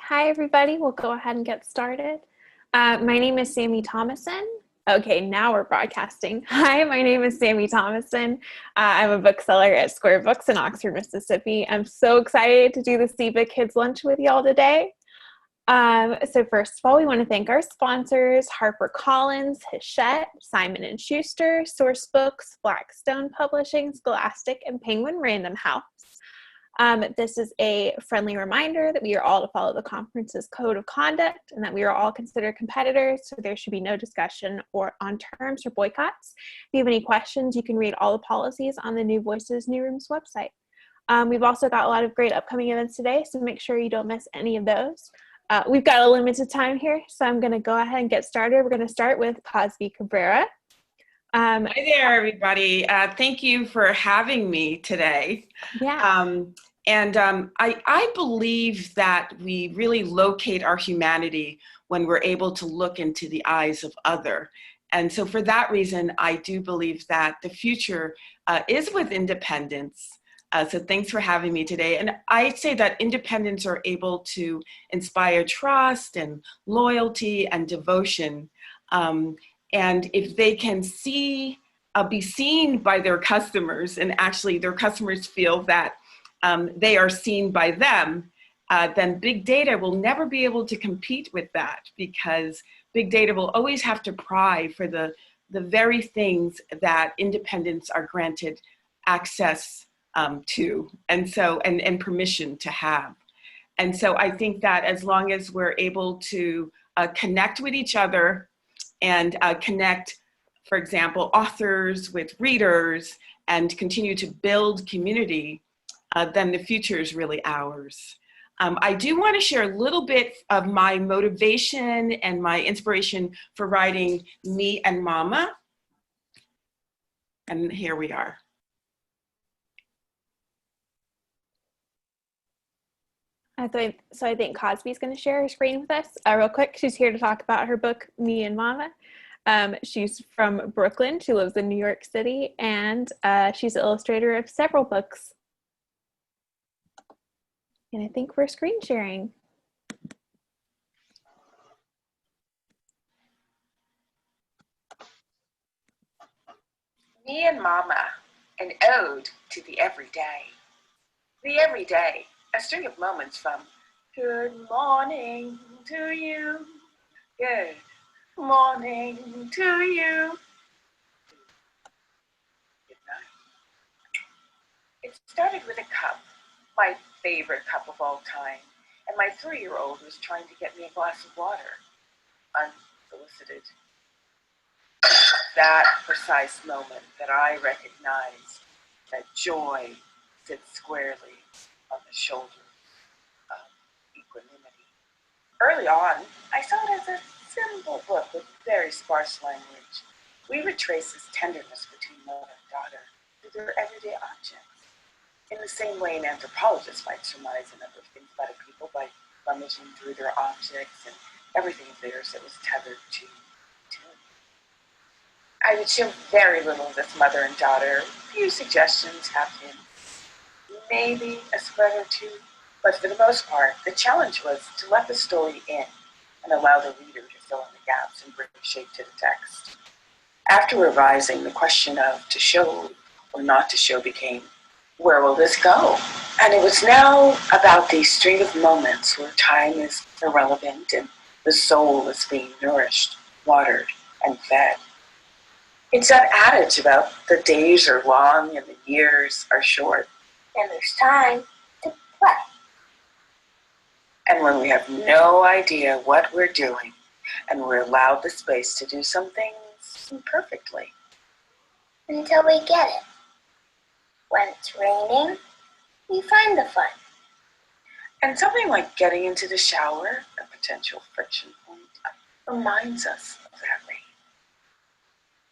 Hi, everybody. We'll go ahead and get started. My name is Sammy Thomason. Okay, now we're broadcasting. Hi, my name is Sammy Thomason. I'm a bookseller at Square Books in Oxford, Mississippi. I'm so excited to do the CBA Kids Lunch with y'all today. So first of all, we want to thank our sponsors, HarperCollins, Hachette, Simon & Schuster, Sourcebooks, Blackstone Publishing, Scholastic, and Penguin Random House. This is a friendly reminder that we are all to follow the conference's code of conduct and that we are all considered competitors, so there should be no discussion on terms or boycotts. If you have any questions, you can read all the policies on the New Voices New Rooms website. We've also got a lot of great upcoming events today, so make sure you don't miss any of those. We've got a limited time here, so I'm going to go ahead and get started. We're going to start with Cozbi Cabrera. Hi there, everybody. Thank you for having me today. Yeah. I believe that we really locate our humanity when we're able to look into the eyes of other. And so for that reason, I do believe that the future is with independence. So thanks for having me today. And I say that independents are able to inspire trust and loyalty and devotion. And if they can be seen by their customers, and actually their customers feel that they are seen by them, then big data will never be able to compete with that, because big data will always have to pry for the very things that independents are granted access to, and permission to have. And so I think that as long as we're able to connect with each other and connect, for example, authors with readers and continue to build community, then the future is really ours. I do want to share a little bit of my motivation and my inspiration for writing Me and Mama. And here we are. So I think Cozbi's going to share her screen with us real quick. She's here to talk about her book, Me and Mama. She's from Brooklyn. She lives in New York City, and she's the illustrator of several books. And I think we're screen sharing. Me and Mama, an ode to the everyday. The everyday, a string of moments from good morning to you, good morning to you, good night. It started with a cup, my favorite cup of all time, and my 3-year-old was trying to get me a glass of water, unsolicited. It was at that precise moment that I recognized that joy sits squarely on the shoulder of equanimity. Early on, I saw it as a simple book with very sparse language. We would trace this tenderness between mother and daughter through their everyday objects, in the same way an anthropologist might surmise a number of things about a people by rummaging through their objects and everything of theirs that was tethered to tune. I would show very little of this mother and daughter, a few suggestions, half hints, maybe a spread or two, but for the most part, the challenge was to let the story in and allow the reader to fill in the gaps and bring shape to the text. After revising, the question of to show or not to show became, where will this go? And it was now about the string of moments where time is irrelevant and the soul is being nourished, watered, and fed. It's that adage about the days are long and the years are short. And there's time to play. And when we have no idea what we're doing, and we're allowed the space to do some things imperfectly. Until we get it. When it's raining, we find the fun. And something like getting into the shower, a potential friction point, reminds us of that rain.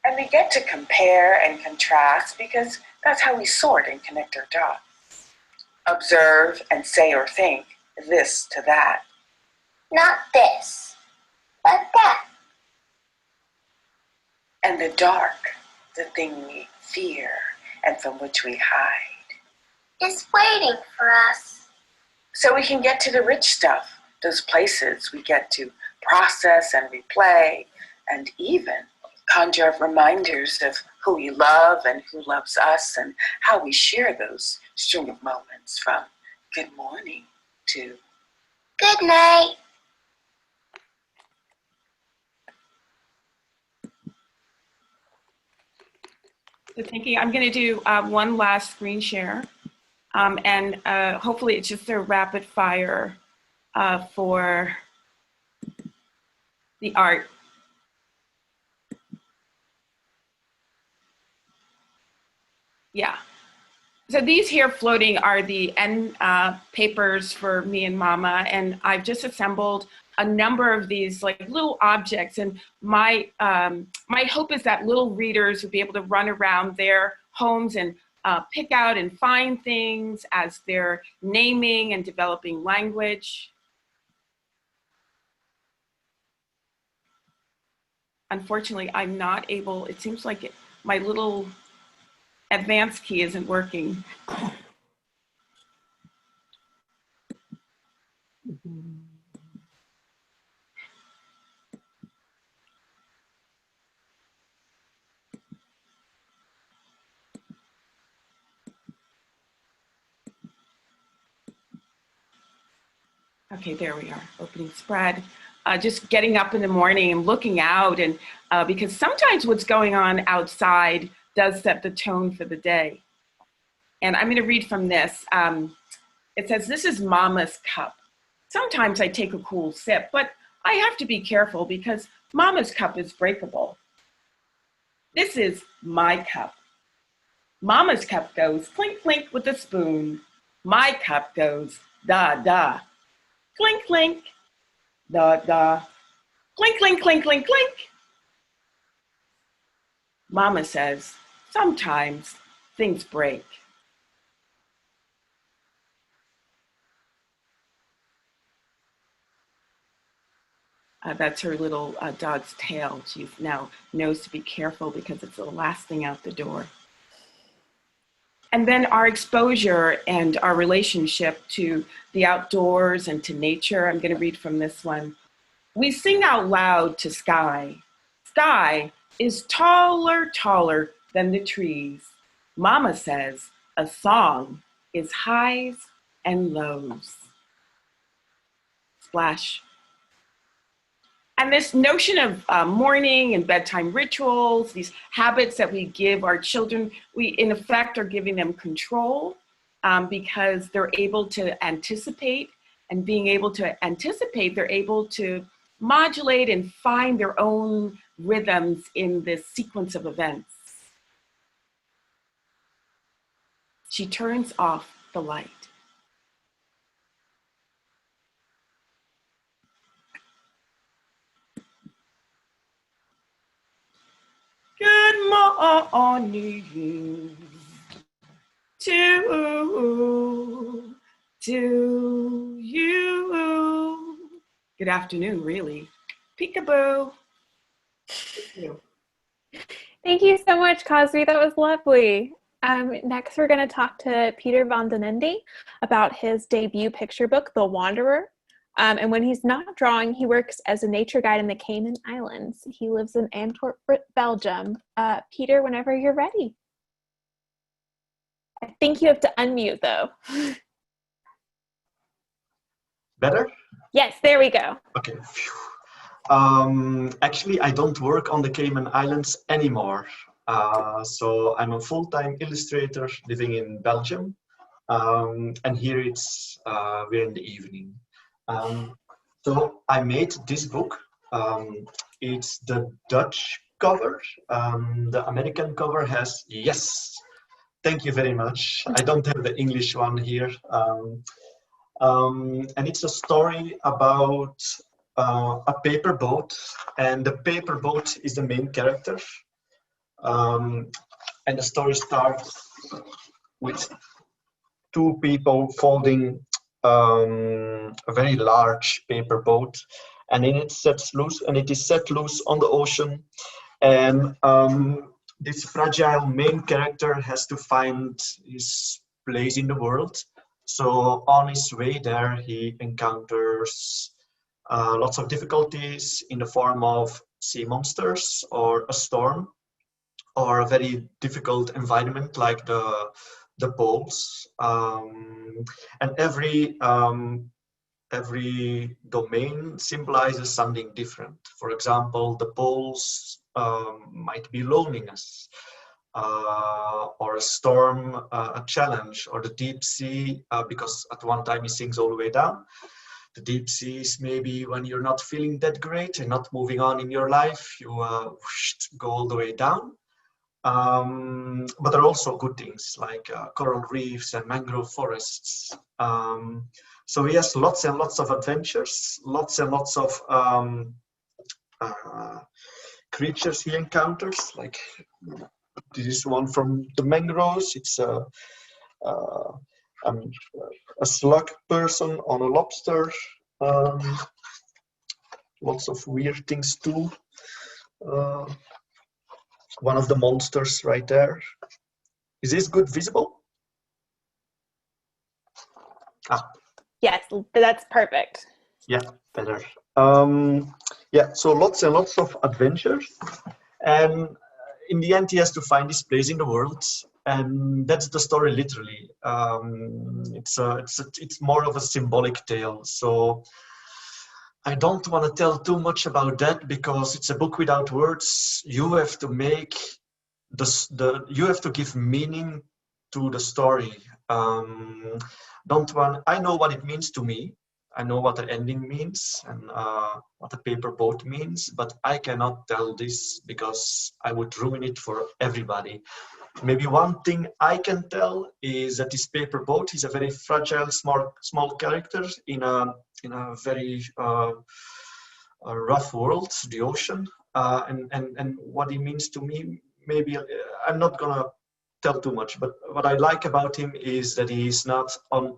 And we get to compare and contrast because that's how we sort and connect our dots. Observe and say or think this to that. Not this, but that. And the dark, the thing we fear and from which we hide, is waiting for us. So we can get to the rich stuff, those places we get to process and replay and even conjure up reminders of who we love and who loves us and how we share those string of moments from good morning to Good night. So thinking, I'm going to do one last screen share, and hopefully it's just a rapid fire for the art. Yeah. So these here floating are the end papers for me and Mama, and I've just assembled a number of these like little objects, and my hope is that little readers would be able to run around their homes and pick out and find things as they're naming and developing language. Unfortunately, I'm not able, it seems like my little advanced key isn't working. Okay, there we are, opening spread. Just getting up in the morning and looking out, and because sometimes what's going on outside does set the tone for the day. And I'm going to read from this. It says, "This is Mama's cup. Sometimes I take a cool sip, but I have to be careful because Mama's cup is breakable. This is my cup. Mama's cup goes clink, clink with a spoon. My cup goes da, da. Clink, clink, da, da. Clink, clink, clink, clink, clink. Mama says, sometimes things break." That's her little dog's tail. She now knows to be careful because it's the last thing out the door. And then our exposure and our relationship to the outdoors and to nature. I'm going to read from this one. "We sing out loud to sky. Sky is taller, taller than the trees. Mama says a song is highs and lows." Splash. And this notion of morning and bedtime rituals, these habits that we give our children, we in effect are giving them control because they're able to anticipate, and being able to anticipate, they're able to modulate and find their own rhythms in this sequence of events. She turns off the light. Good morning to you. Good afternoon, really. Peekaboo. Thank you. Thank you so much, Cozbi. That was lovely. Next, we're going to talk to Peter van den Ende about his debut picture book, The Wanderer. And when he's not drawing, he works as a nature guide in the Cayman Islands. He lives in Antwerp, Belgium. Peter, whenever you're ready. I think you have to unmute, though. Better? Yes, there we go. Okay. Actually, I don't work on the Cayman Islands anymore. So I'm a full-time illustrator living in Belgium. And here we're in the evening. So I made this book. It's the Dutch cover. The American cover has yes. Thank you very much. I don't have the English one here. And it's a story about a paper boat, and the paper boat is the main character. And the story starts with two people folding a very large paper boat, and in it it is set loose on the ocean, and this fragile main character has to find his place in the world. So on his way there, he encounters lots of difficulties in the form of sea monsters or a storm or a very difficult environment like the poles. And every domain symbolizes something different. For example, the poles might be loneliness, or a storm, a challenge, or the deep sea, because at one time it sinks all the way down. The deep sea is maybe when you're not feeling that great and not moving on in your life, you go all the way down. But there are also good things like coral reefs and mangrove forests. So he has lots and lots of adventures, lots and lots of creatures he encounters. Like this is one from the mangroves. It's a slug person on a lobster. Lots of weird things too. One of the monsters right there. Is this good visible? Ah. Yes, that's perfect. Yeah, better. Yeah, so lots and lots of adventures. And in the end, he has to find his place in the world. And that's the story literally. It's more of a symbolic tale. So I don't want to tell too much about that because it's a book without words. You have to make you have to give meaning to the story. I know what it means to me. I know what the ending means and what the paper boat means, but I cannot tell this because I would ruin it for everybody. Maybe one thing I can tell is that this paper boat is a very fragile, small character in a very rough world, the ocean, and what he means to me. Maybe I'm not gonna tell too much, but what I like about him is that he's not on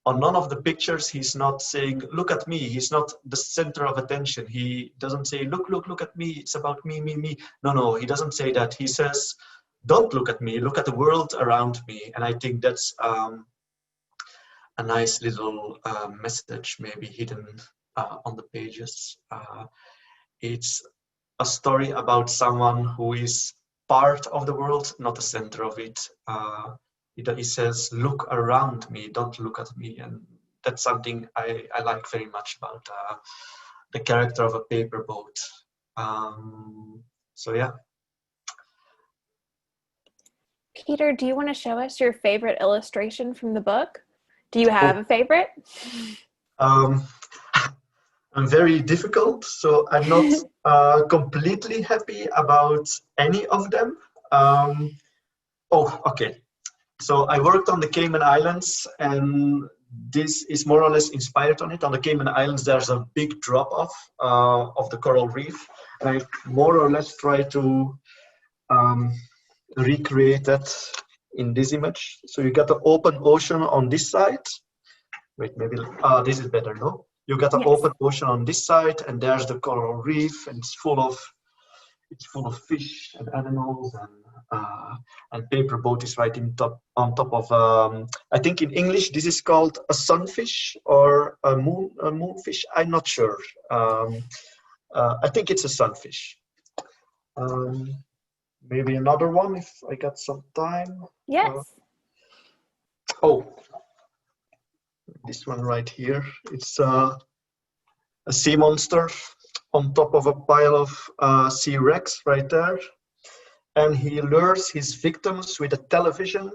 none of the pictures. He's not saying, "Look at me." He's not the center of attention. He doesn't say, "Look at me. It's about me, me, me." No, he doesn't say that. He says, "Don't look at me. Look at the world around me." And I think that's a nice little message, maybe hidden on the pages. It's a story about someone who is part of the world, not the center of it. He says, "Look around me, don't look at me." And that's something I like very much about the character of a paper boat. So yeah. Peter, do you want to show us your favorite illustration from the book? Do you have a favorite? I'm very difficult, so I'm not completely happy about any of them. Okay. So I worked on the Cayman Islands, and this is more or less inspired on it. On the Cayman Islands, there's a big drop-off of the coral reef, and I more or less try to recreate that in this image. So you got the open ocean on this side. Wait, maybe this is better, no? You got the open ocean on this side, and there's the coral reef, and it's full of fish and animals, and paper boat is right on top of. I think in English this is called a sunfish or a moonfish. I'm not sure. I think it's a sunfish. Maybe another one if I got some time. Yes. This one right here. It's a sea monster on top of a pile of sea wrecks right there. And he lures his victims with a television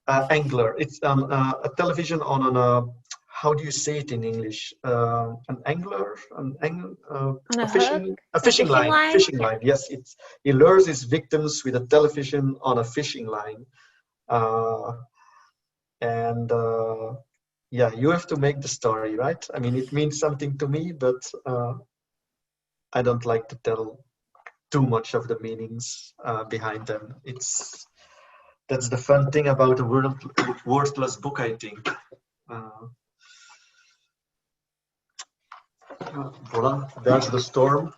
angler. It's a television on an, how do you say it in English? An angler? A fishing line. Fishing line, yes. He lures his victims with a television on a fishing line. Yeah, you have to make the story, right? I mean, it means something to me, but I don't like to tell too much of the meanings behind them. That's the fun thing about a worthless book, I think. Voila, there's the storm.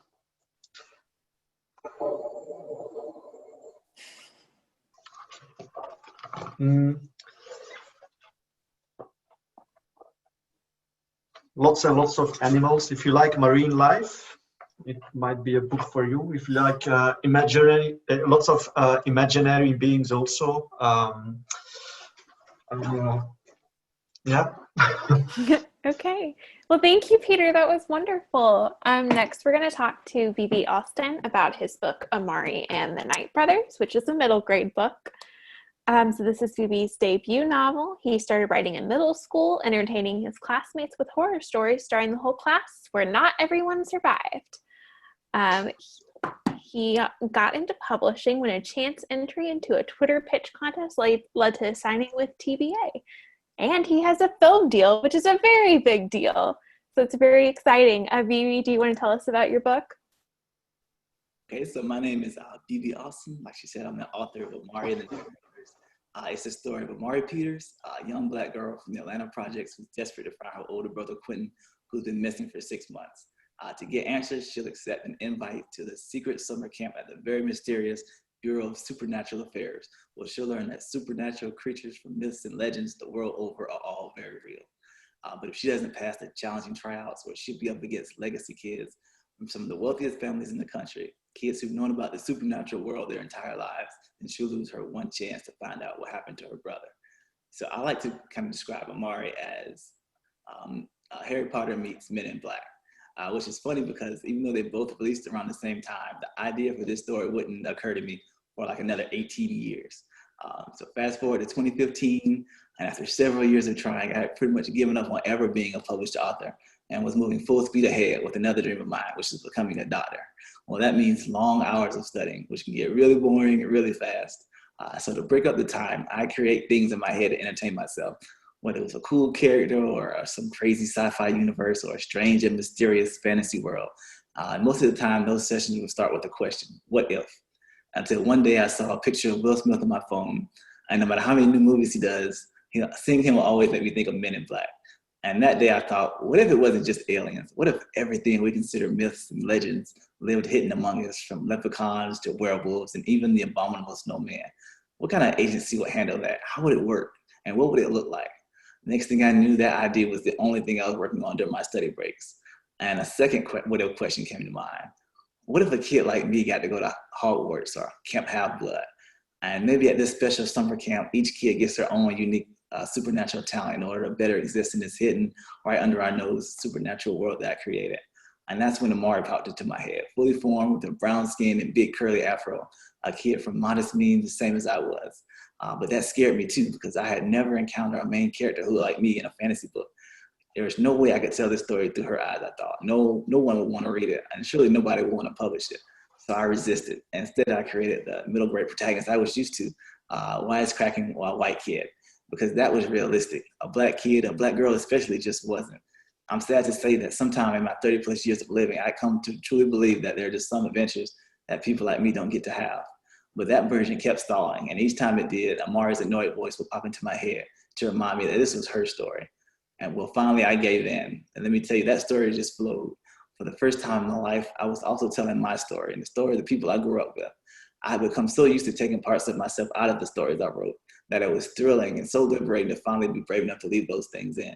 lots and lots of animals. If you like marine life, it might be a book for you. If you like imaginary, lots of imaginary beings also. Yeah. Okay. Well, thank you, Peter. That was wonderful. Next, we're going to talk to V.B. Alston about his book, Amari and the Night Brothers, which is a middle grade book. So this is V.B.'s debut novel. He started writing in middle school, entertaining his classmates with horror stories starring the whole class, where not everyone survived. He got into publishing when a chance entry into a Twitter pitch contest led to signing with TBA. And he has a film deal, which is a very big deal. So it's very exciting. V.B., do you want to tell us about your book? Okay, so my name is V.B. Alston. Like she said, I'm the author of Amari and the Night Brothers. It's the story of Amari Peters, a young Black girl from the Atlanta projects who's desperate to find her older brother, Quentin, who's been missing for 6 months. To get answers, she'll accept an invite to the secret summer camp at the very mysterious Bureau of Supernatural Affairs, where she'll learn that supernatural creatures from myths and legends the world over are all very real. But if she doesn't pass the challenging tryouts, where she'll be up against legacy kids from some of the wealthiest families in the country, kids who've known about the supernatural world their entire lives, then she'll lose her one chance to find out what happened to her brother. So I like to kind of describe Amari as Harry Potter meets Men in Black. Which is funny because even though they both released around the same time, the idea for this story wouldn't occur to me for like another 18 years. So fast forward to 2015, and after several years of trying, I had pretty much given up on ever being a published author and was moving full speed ahead with another dream of mine, which is becoming a doctor. Well, that means long hours of studying, which can get really boring and really fast. So to break up the time, I create things in my head to entertain myself, whether it was a cool character or some crazy sci-fi universe or a strange and mysterious fantasy world. Most of the time, those sessions would start with a question, what if? Until one day I saw a picture of Will Smith on my phone, and no matter how many new movies he does, seeing him will always make me think of Men in Black. And that day I thought, what if it wasn't just aliens? What if everything we consider myths and legends lived hidden among us, from leprechauns to werewolves and even the abominable snowman? What kind of agency would handle that? How would it work? And what would it look like? Next thing I knew, that idea was the only thing I was working on during my study breaks. And a second what if question came to mind. What if a kid like me got to go to Hogwarts or Camp Half-Blood? And maybe at this special summer camp, each kid gets their own unique supernatural talent in order to better exist in this hidden, right under our nose, supernatural world that I created. And that's when Amari popped into my head, fully formed with a brown skin and big curly afro, a kid from modest means, the same as I was. But that scared me too, because I had never encountered a main character who like me in a fantasy book. There was no way I could tell this story through her eyes, I thought. No one would want to read it, and surely nobody would want to publish it. So I resisted. Instead, I created the middle grade protagonist I was used to, wisecracking white kid, because that was realistic. A Black kid, a Black girl especially, just wasn't. I'm sad to say that sometime in my 30 plus years of living, I come to truly believe that there are just some adventures that people like me don't get to have. But that version kept stalling, and each time it did, Amari's annoyed voice would pop into my head to remind me that this was her story. And well, finally I gave in. And let me tell you, that story just flowed. For the first time in my life, I was also telling my story and the story of the people I grew up with. I had become so used to taking parts of myself out of the stories I wrote that it was thrilling and so liberating to finally be brave enough to leave those things in.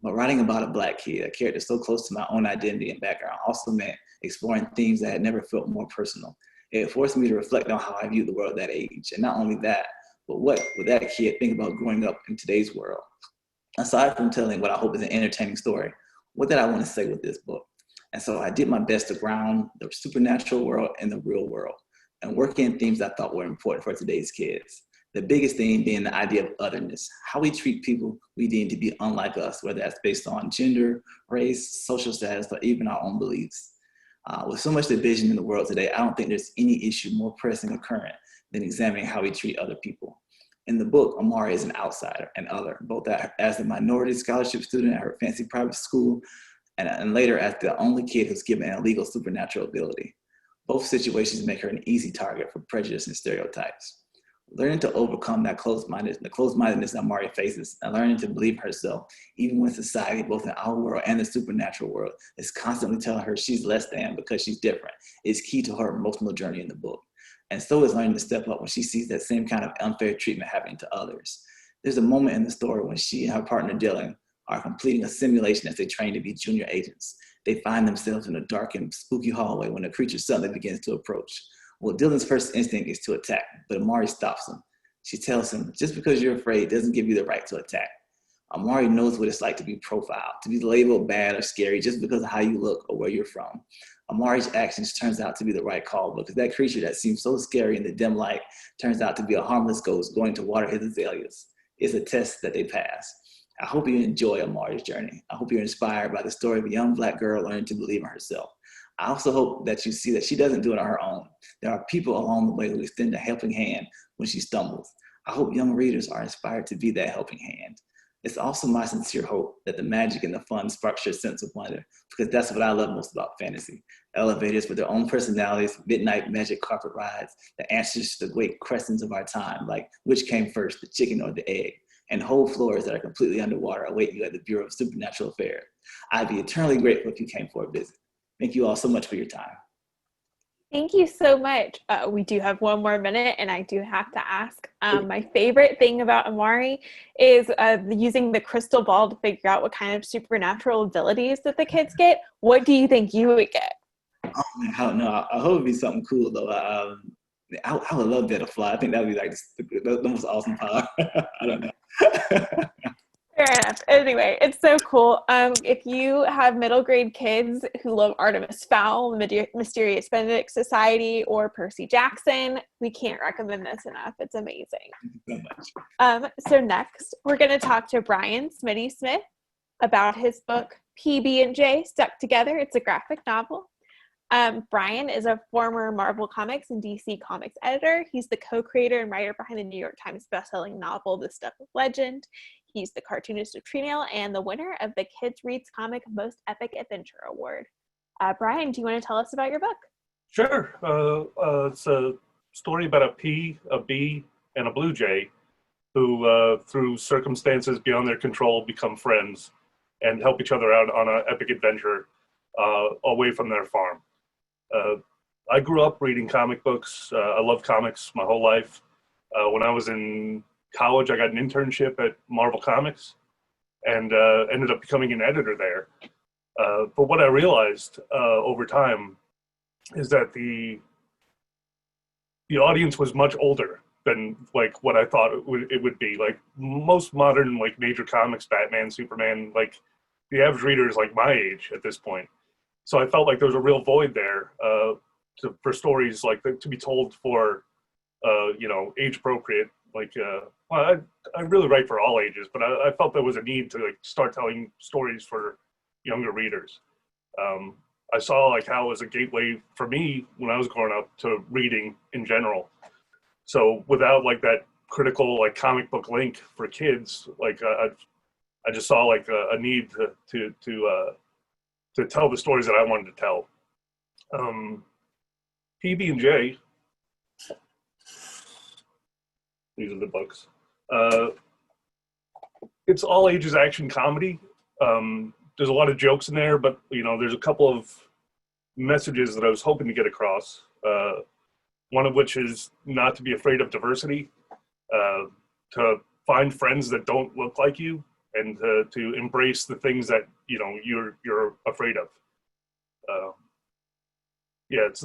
But writing about a Black kid, a character so close to my own identity and background, also meant exploring themes that had never felt more personal. It forced me to reflect on how I viewed the world at that age. And not only that, but what would that kid think about growing up in today's world? Aside from telling what I hope is an entertaining story, what did I want to say with this book? And so I did my best to ground the supernatural world in the real world and work in themes I thought were important for today's kids. The biggest theme being the idea of otherness, how we treat people we deem to be unlike us, whether that's based on gender, race, social status, or even our own beliefs. With so much division in the world today, I don't think there's any issue more pressing or current than examining how we treat other people. In the book, Amari is an outsider and other, both as a minority scholarship student at her fancy private school, and later as the only kid who's given an illegal supernatural ability. Both situations make her an easy target for prejudice and stereotypes. Learning to overcome the closed-mindedness that Amari faces, and learning to believe herself, even when society, both in our world and the supernatural world, is constantly telling her she's less than because she's different, is key to her emotional journey in the book. And so is learning to step up when she sees that same kind of unfair treatment happening to others. There's a moment in the story when she and her partner Dylan, are completing a simulation as they train to be junior agents. They find themselves in a dark and spooky hallway when a creature suddenly begins to approach. Well, Dylan's first instinct is to attack, but Amari stops him. She tells him, just because you're afraid doesn't give you the right to attack. Amari knows what it's like to be profiled, to be labeled bad or scary just because of how you look or where you're from. Amari's actions turns out to be the right call because that creature that seems so scary in the dim light turns out to be a harmless ghost going to water his azaleas. It's a test that they pass. I hope you enjoy Amari's journey. I hope you're inspired by the story of a young Black girl learning to believe in herself. I also hope that you see that she doesn't do it on her own. There are people along the way who extend a helping hand when she stumbles. I hope young readers are inspired to be that helping hand. It's also my sincere hope that the magic and the fun sparks your sense of wonder, because that's what I love most about fantasy. Elevators with their own personalities, midnight magic carpet rides, the answers to the great questions of our time, like which came first, the chicken or the egg, and whole floors that are completely underwater await you at the Bureau of Supernatural Affairs. I'd be eternally grateful if you came for a visit. Thank you all so much for your time. Thank you so much. We do have one more minute, and I do have to ask. My favorite thing about Amari is using the crystal ball to figure out what kind of supernatural abilities that the kids get. What do you think you would get? Oh, man, I don't know. I hope it'd be something cool, though. I would love that to fly. I think that would be like the most awesome power. I don't know. Fair enough. Anyway, it's so cool. If you have middle grade kids who love Artemis Fowl, Mysterious Benedict Society, or Percy Jackson, we can't recommend this enough. It's amazing. Thank you so much. So next, we're going to talk to Brian Smitty Smith about his book, PB&J Stuck Together. It's a graphic novel. Brian is a former Marvel Comics and DC Comics editor. He's the co-creator and writer behind the New York Times bestselling novel, The Stuff of Legend. He's the cartoonist of Tree-Nail and the winner of the Kids Reads Comic Most Epic Adventure Award. Brian, do you want to tell us about your book? Sure. It's a story about a P, a B, and a blue jay who, through circumstances beyond their control, become friends and help each other out on an epic adventure away from their farm. I grew up reading comic books. I love comics my whole life. When I was in college, I got an internship at Marvel Comics and ended up becoming an editor there. But what I realized over time is that the audience was much older than like what I thought it would be. Like most modern like major comics, Batman, Superman, like the average reader is like my age at this point. So I felt like there was a real void there for stories like to be told for age appropriate. Like I really write for all ages, but I felt there was a need to like start telling stories for younger readers. I saw like how it was a gateway for me when I was growing up to reading in general. So without like that critical like comic book link for kids, like I just saw like a need to tell the stories that I wanted to tell. PB&J, these are the books. It's all ages action comedy. There's a lot of jokes in there, but there's a couple of messages that I was hoping to get across. One of which is not to be afraid of diversity, to find friends that don't look like you, and to embrace the things that you're afraid of. It's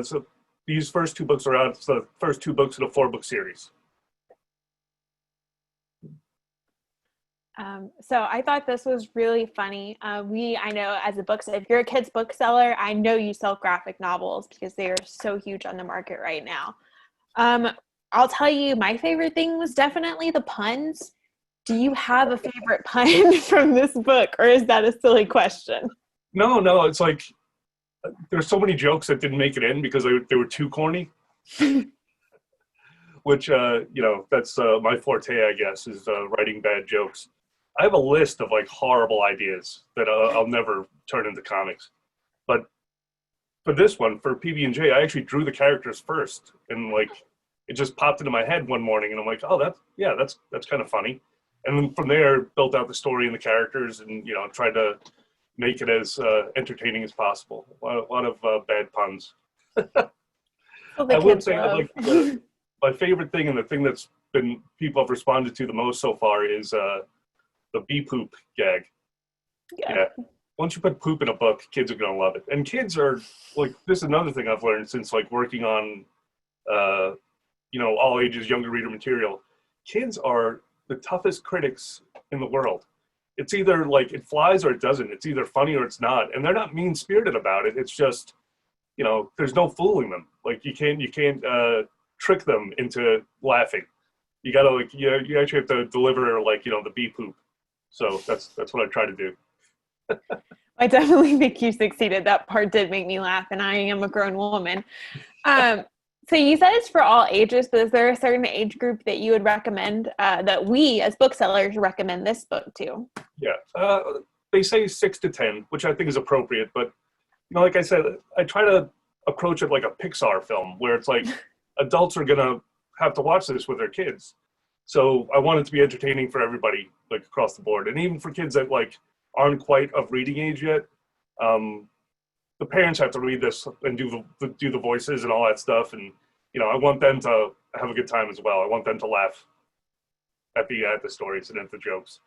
so these first two books are out. It's the first two books in a 4-book series. So I thought this was really funny. I know as if you're a kid's bookseller, I know you sell graphic novels because they are so huge on the market right now. I'll tell you, my favorite thing was definitely the puns. Do you have a favorite pun from this book, or is that a silly question? No, it's like there's so many jokes that didn't make it in because they were too corny. Which, that's my forte, I guess, is writing bad jokes. I have a list of like horrible ideas that I'll never turn into comics. But for this one, for PB&J, I actually drew the characters first, and like it just popped into my head one morning, and I'm like, oh, that's kind of funny. And then from there, built out the story and the characters, and tried to make it as entertaining as possible. A lot of bad puns. I would say like my favorite thing, and the thing that's been people have responded to the most so far, is bee poop gag. Yeah. Once you put poop in a book, kids are gonna love it. And kids are like, this is another thing I've learned since like working on, all ages younger reader material. Kids are the toughest critics in the world. It's either like it flies or it doesn't. It's either funny or it's not. And they're not mean spirited about it. It's just, there's no fooling them. Like you can't trick them into laughing. You gotta you actually have to deliver the bee poop. So that's what I try to do. I definitely think you succeeded. That part did make me laugh, and I am a grown woman. So you said it's for all ages, but is there a certain age group that you would recommend that we as booksellers recommend this book to? Yeah, they say 6 to 10, which I think is appropriate. But like I said, I try to approach it like a Pixar film, where it's like adults are gonna have to watch this with their kids. So I want it to be entertaining for everybody, like across the board, and even for kids that like aren't quite of reading age yet. The parents have to read this and do the voices and all that stuff, and I want them to have a good time as well. I want them to laugh at the stories and at the jokes.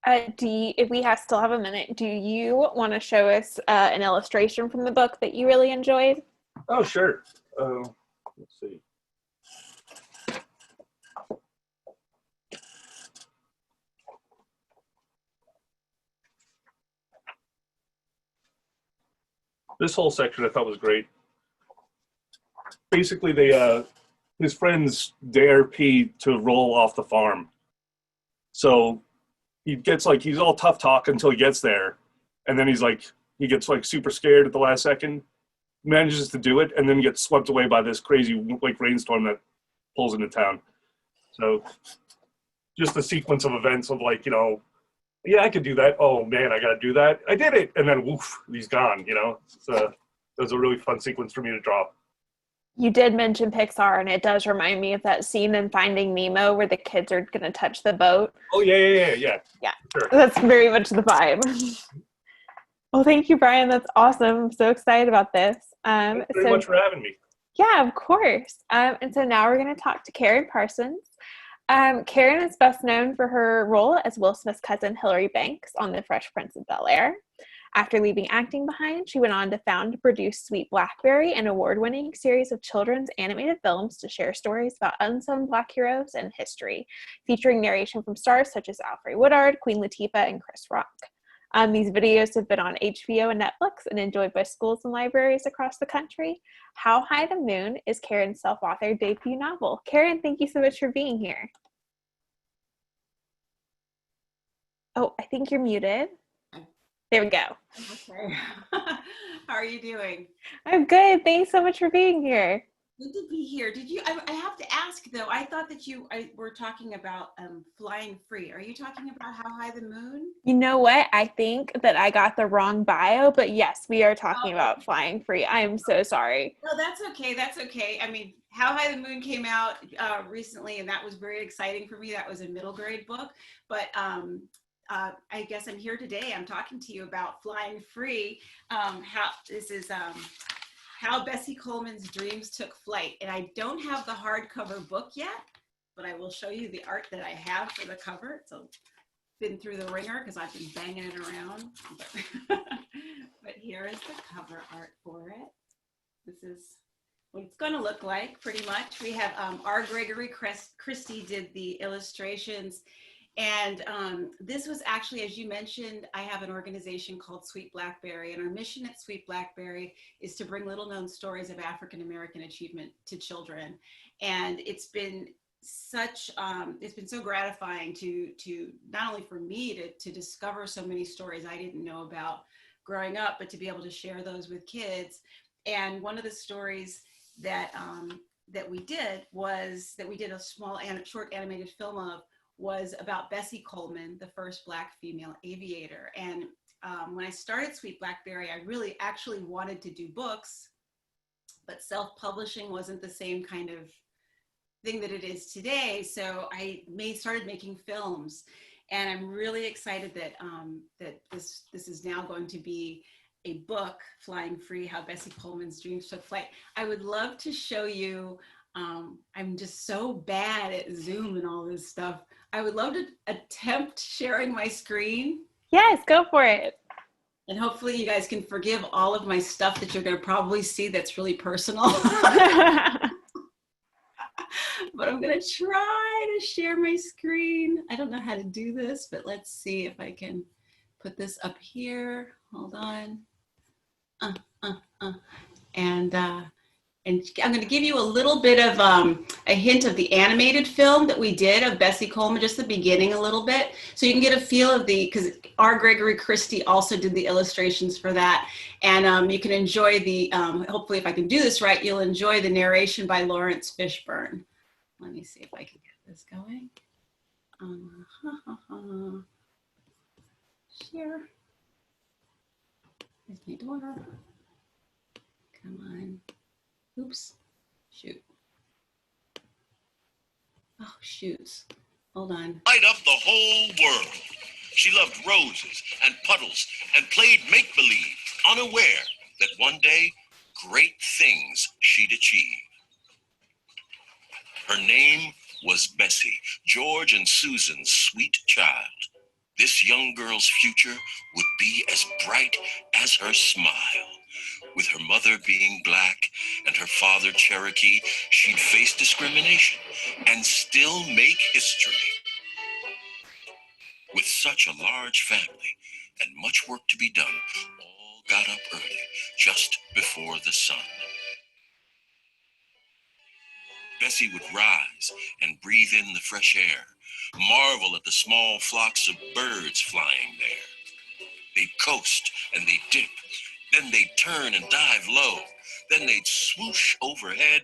If we still have a minute, do you want to show us an illustration from the book that you really enjoyed? Oh, sure. Let's see. This whole section I thought was great. Basically, his friends dare P to roll off the farm. So he gets he's all tough talk until he gets there, and then he gets super scared at the last second, manages to do it, and then gets swept away by this crazy rainstorm that pulls into town. So just the sequence of events of yeah, I could do that. Oh man, I got to do that. I did it. And then woof, he's gone, It was a really fun sequence for me to draw. You did mention Pixar, and it does remind me of that scene in Finding Nemo where the kids are going to touch the boat. Oh, yeah. Yeah, sure. That's very much the vibe. Well, thank you, Brian. That's awesome. I'm so excited about this. Thanks very much for having me. Yeah, of course. And so now we're going to talk to Karyn Parsons. Karyn is best known for her role as Will Smith's cousin Hilary Banks on The Fresh Prince of Bel-Air. After leaving acting behind, she went on to found and produce Sweet Blackberry, an award-winning series of children's animated films to share stories about unsung Black heroes and history, featuring narration from stars such as Alfre Woodard, Queen Latifah, and Chris Rock. These videos have been on HBO and Netflix and enjoyed by schools and libraries across the country. How High the Moon is Karyn's self-authored debut novel. Karyn, thank you so much for being here. Oh, I think you're muted. There we go. Okay. How are you doing? I'm good. Thanks so much for being here. Good to be here. Did you? I have to ask though. I thought that you were talking about flying free. Are you talking about How High the Moon? You know what? I think that I got the wrong bio, but yes, we are talking about Flying Free. I am so sorry. No, that's okay. That's okay. I mean, How High the Moon came out recently, and that was very exciting for me. That was a middle grade book, but I guess I'm here today. I'm talking to you about Flying Free. How Bessie Coleman's dreams took flight. And I don't have the hardcover book yet, but I will show you the art that I have for the cover. It's been through the ringer because I've been banging it around. But here is the cover art for it. This is what it's going to look like, pretty much. We have R. Gregory Christie did the illustrations. And this was actually, as you mentioned, I have an organization called Sweet Blackberry, and our mission at Sweet Blackberry is to bring little known stories of African American achievement to children. And it's been so gratifying to not only for me to discover so many stories I didn't know about growing up, but to be able to share those with kids. And one of the stories that we did a small short animated film of was about Bessie Coleman, the first Black female aviator. And when I started Sweet Blackberry, I really actually wanted to do books, but self-publishing wasn't the same kind of thing that it is today. So I started making films, and I'm really excited that that this is now going to be a book, Flying Free: How Bessie Coleman's Dreams Took Flight. I would love to show you. I'm just so bad at Zoom and all this stuff. I would love to attempt sharing my screen. Yes, go for it. And hopefully you guys can forgive all of my stuff that you're going to probably see that's really personal. But I'm going to try to share my screen. I don't know how to do this, but let's see if I can put this up here. Hold on. And I'm going to give you a little bit of a hint of the animated film that we did of Bessie Coleman, just the beginning a little bit. So you can get a feel of because R. Gregory Christie also did the illustrations for that. And you can enjoy hopefully if I can do this right, you'll enjoy the narration by Lawrence Fishburne. Let me see if I can get this going. Share. Here's my daughter. Come on. Oops. Shoot. Oh, shoots. Hold on. Light up the whole world. She loved roses and puddles and played make-believe, unaware that one day great things she'd achieve. Her name was Bessie, George and Susan's sweet child. This young girl's future would be as bright as her smile. With her mother being black and her father Cherokee, she'd face discrimination and still make history. With such a large family and much work to be done, all got up early, just before the sun. Bessie would rise and breathe in the fresh air, marvel at the small flocks of birds flying there. They'd coast and they'd dip, then they'd turn and dive low, then they'd swoosh overhead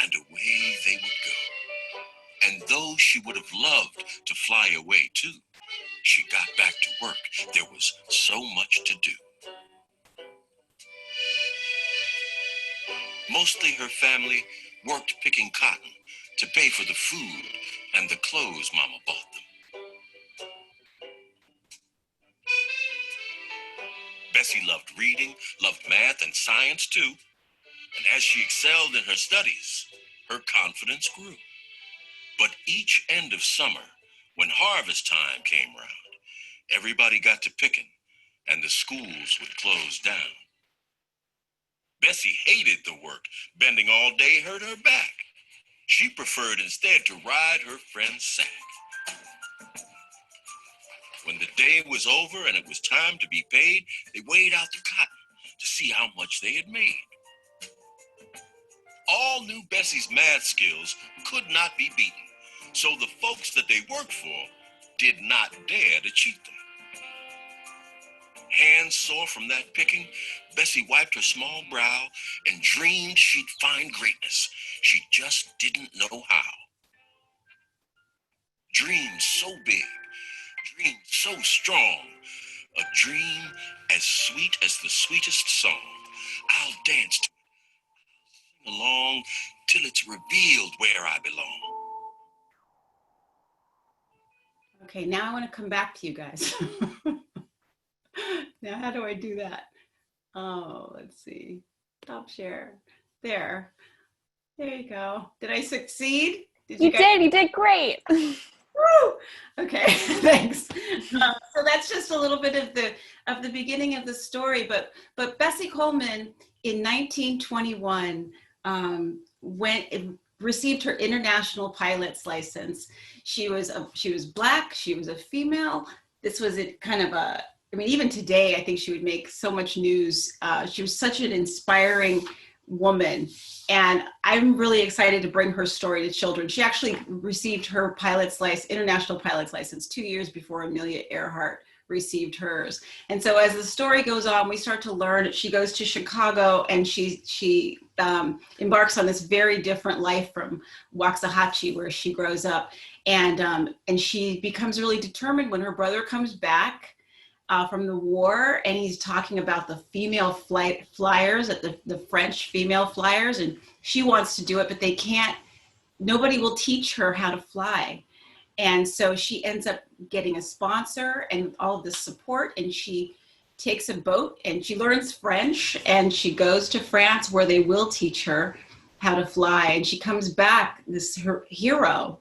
and away they would go. And though she would have loved to fly away too, she got back to work. There was so much to do. Mostly her family worked picking cotton to pay for the food and the clothes Mama bought them. Bessie loved reading, loved math and science too. And as she excelled in her studies, her confidence grew. But each end of summer, when harvest time came round, everybody got to picking and the schools would close down. Bessie hated the work. Bending all day hurt her back. She preferred instead to ride her friend's sack. When the day was over and it was time to be paid, they weighed out the cotton to see how much they had made. All knew Bessie's math skills could not be beaten, so the folks that they worked for did not dare to cheat them. Hands sore from that picking, Bessie wiped her small brow and dreamed she'd find greatness. She just didn't know how. Dreams so big, dreams so strong, a dream as sweet as the sweetest song. I'll dance to it, sing along till it's revealed where I belong. Okay, now I want to come back to you guys. Now, how do I do that? Oh, let's see. Stop share. There. There you go. Did I succeed? You did great. Woo! Okay, thanks. So that's just a little bit of the beginning of the story. But Bessie Coleman in 1921 received her international pilot's license. She was black. She was a female. This was even today, I think she would make so much news. She was such an inspiring woman. And I'm really excited to bring her story to children. She actually received her international pilot's license 2 years before Amelia Earhart received hers. And so as the story goes on, we start to learn. She goes to Chicago and she embarks on this very different life from Waxahachie, where she grows up. And she becomes really determined when her brother comes back from the war, and he's talking about the female flyers, at the French female flyers, and she wants to do it, but nobody will teach her how to fly. And so she ends up getting a sponsor and all of this support, and she takes a boat and she learns French, and she goes to France where they will teach her how to fly. And she comes back, her hero,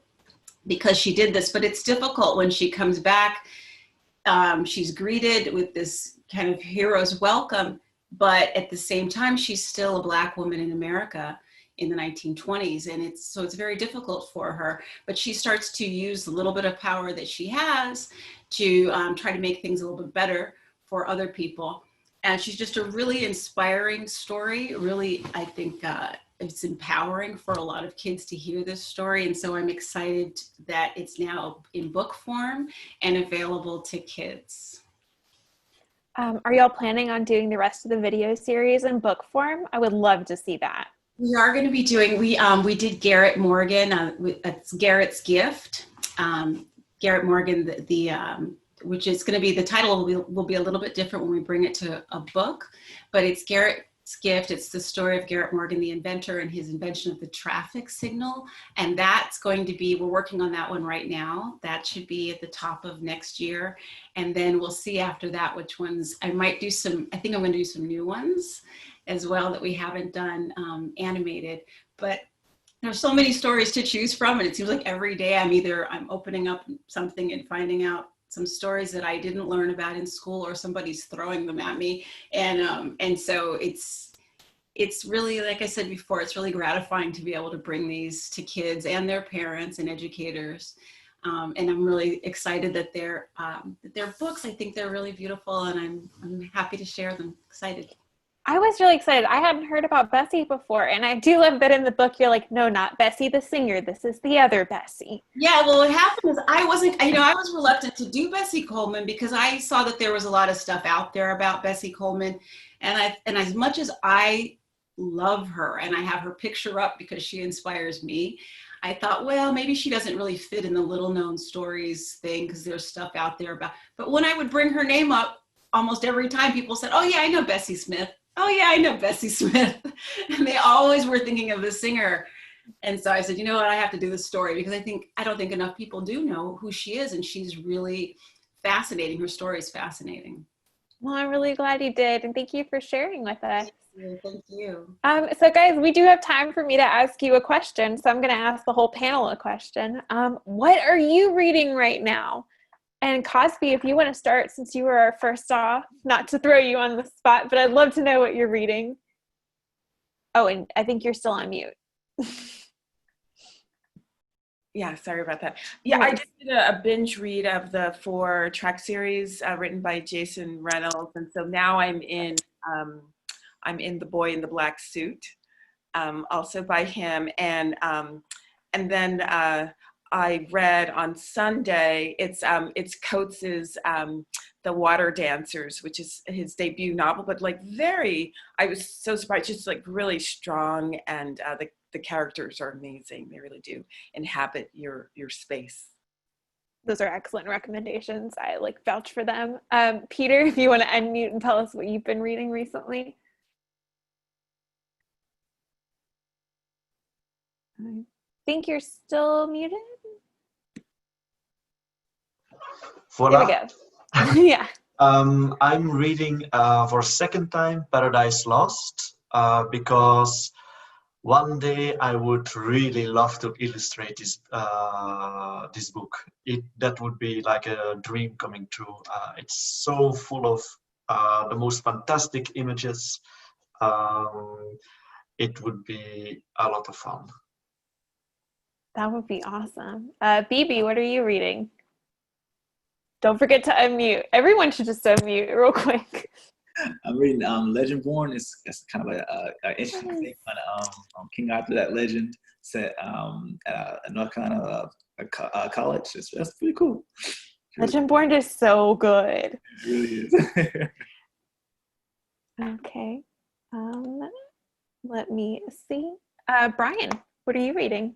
because she did this, but it's difficult when she comes back. She's greeted with this kind of hero's welcome, but at the same time, she's still a Black woman in America in the 1920s. And it's very difficult for her, but she starts to use the little bit of power that she has to try to make things a little bit better for other people. And she's just a really inspiring story. Really, I think it's empowering for a lot of kids to hear this story. And so I'm excited that it's now in book form and available to kids. Are y'all planning on doing the rest of the video series in book form? I would love to see that. We are going to be doing, we did Garrett Morgan, it's Garrett's Gift. Garrett Morgan, which is going to be, the title will be a little bit different when we bring it to a book, but it's Garrett's Gift. It's the story of Garrett Morgan, the inventor, and his invention of the traffic signal. And that's going to be, we're working on that one right now. That should be at the top of next year. And then we'll see after that which ones, I think I'm going to do some new ones as well that we haven't done animated. But there's so many stories to choose from, and it seems like every day I'm opening up something and finding out some stories that I didn't learn about in school, or somebody's throwing them at me. And so it's really, like I said before, it's really gratifying to be able to bring these to kids and their parents and educators. And I'm really excited that they're books. I think they're really beautiful, and I'm happy to share them. Excited. I was really excited. I hadn't heard about Bessie before, and I do love that in the book you're like, no, not Bessie the singer. This is the other Bessie. Yeah, well, what happened is I was reluctant to do Bessie Coleman because I saw that there was a lot of stuff out there about Bessie Coleman, and as much as I love her and I have her picture up because she inspires me, I thought, well, maybe she doesn't really fit in the little known stories thing because there's stuff out there about. But when I would bring her name up, almost every time people said, oh yeah, I know Bessie Smith. Oh yeah, I know Bessie Smith. And they always were thinking of the singer. And so I said, you know what, I have to do this story because I don't think enough people do know who she is. And she's really fascinating. Her story is fascinating. Well, I'm really glad you did. And thank you for sharing with us. Thank you. So guys, we do have time for me to ask you a question. So I'm going to ask the whole panel a question. What are you reading right now? And Cozbi, if you want to start, since you were our first off, not to throw you on the spot, but I'd love to know what you're reading. Oh, and I think you're still on mute. Yeah, sorry about that. Yeah, I just did a binge read of the 4-track series written by Jason Reynolds, and so now I'm in The Boy in the Black Suit, also by him, and then I read on Sunday. It's Coates's The Water Dancers, which is his debut novel, but I was so surprised, just like really strong, and the characters are amazing. They really do inhabit your space. Those are excellent recommendations. I vouch for them. Peter, if you want to unmute and tell us what you've been reading recently. I think you're still muted. Voila. There we go. Yeah. I'm reading for a second time Paradise Lost because one day I would really love to illustrate this book. That would be like a dream coming true. It's so full of the most fantastic images. It would be a lot of fun. That would be awesome. Bibi, what are you reading? Don't forget to unmute. Everyone should just unmute real quick. I'm reading Legend Born. It's kind of an interesting thing on King Arthur, that legend set at North Carolina college. That's pretty cool. Legend Born is so good. It really is. Okay. Let me see. Brian, what are you reading?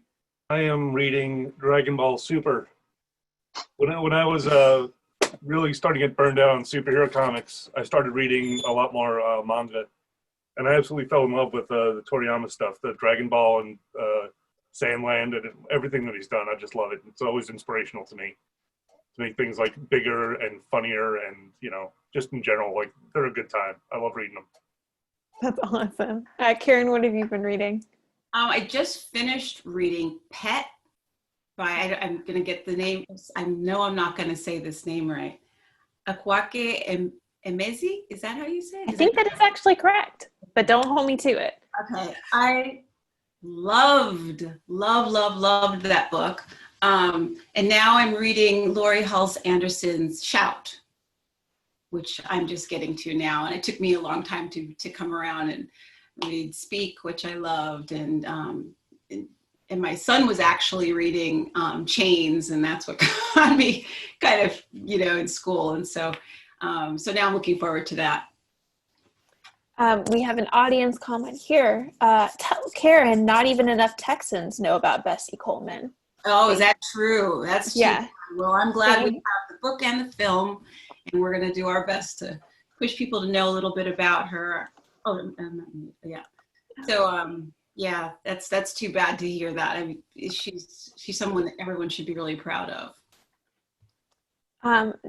I am reading Dragon Ball Super. When I was really starting to get burned out on superhero comics, I started reading a lot more manga, and I absolutely fell in love with the Toriyama stuff, the Dragon Ball and Sandland, and everything that he's done. I just love it. It's always inspirational to me to make things bigger and funnier, and just in general, they're a good time. I love reading them. That's awesome. Karyn, what have you been reading? I just finished reading Pet I'm going to get the name. I know I'm not going to say this name right. Akwake Emezi? Is that how you say it? I think that is actually correct, but don't hold me to it. Okay. I loved that book. And now I'm reading Laurie Hulse Anderson's Shout, which I'm just getting to now. And it took me a long time to come around and read Speak, which I loved. And my son was actually reading Chains, and that's what got me kind of, in school. And so now I'm looking forward to that. We have an audience comment here. Tell Karyn, not even enough Texans know about Bessie Coleman. Oh, is that true? That's true. Yeah. Well, I'm glad we have the book and the film, and we're going to do our best to push people to know a little bit about her. Oh, yeah. So, yeah, that's too bad to hear that. I mean, she's someone that everyone should be really proud of.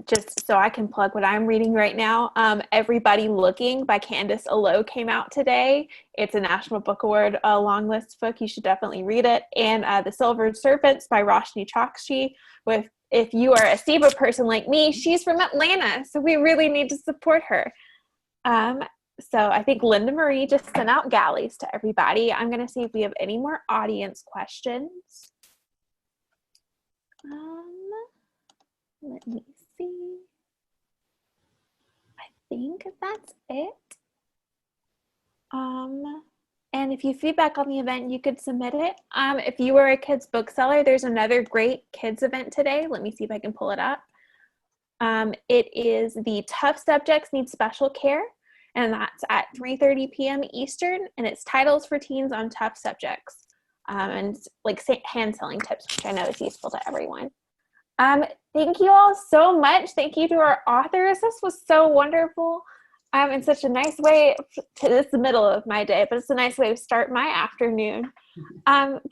Just so I can plug what I'm reading right now, Everybody Looking by Candace Alo came out today. It's a National Book Award long list book. You should definitely read it. And The Silver Serpents by Roshni Chokshi. If you are a SIBA person like me, she's from Atlanta, so we really need to support her. So I think Linda Marie just sent out galleys to everybody. I'm going to see if we have any more audience questions. Let me see. I think that's it. And if you feedback on the event, you could submit it. If you are a kids bookseller, there's another great kids event today. Let me see if I can pull it up. It is the Tough Subjects Need Special Care, and that's at 3:30 p.m. Eastern, and it's titles for teens on tough subjects, and like hand selling tips, which I know is useful to everyone. Thank you all so much. Thank you to our authors. This was so wonderful. In such a nice way. This is the middle of my day, but it's a nice way to start my afternoon.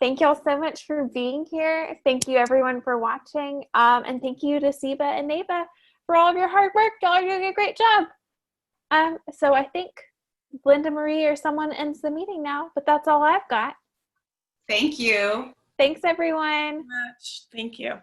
Thank you all so much for being here. Thank you everyone for watching. And thank you to SIBA and NABA for all of your hard work. Y'all are doing a great job. So I think Linda Marie or someone ends the meeting now, but that's all I've got. Thank you. Thanks everyone. Thank you.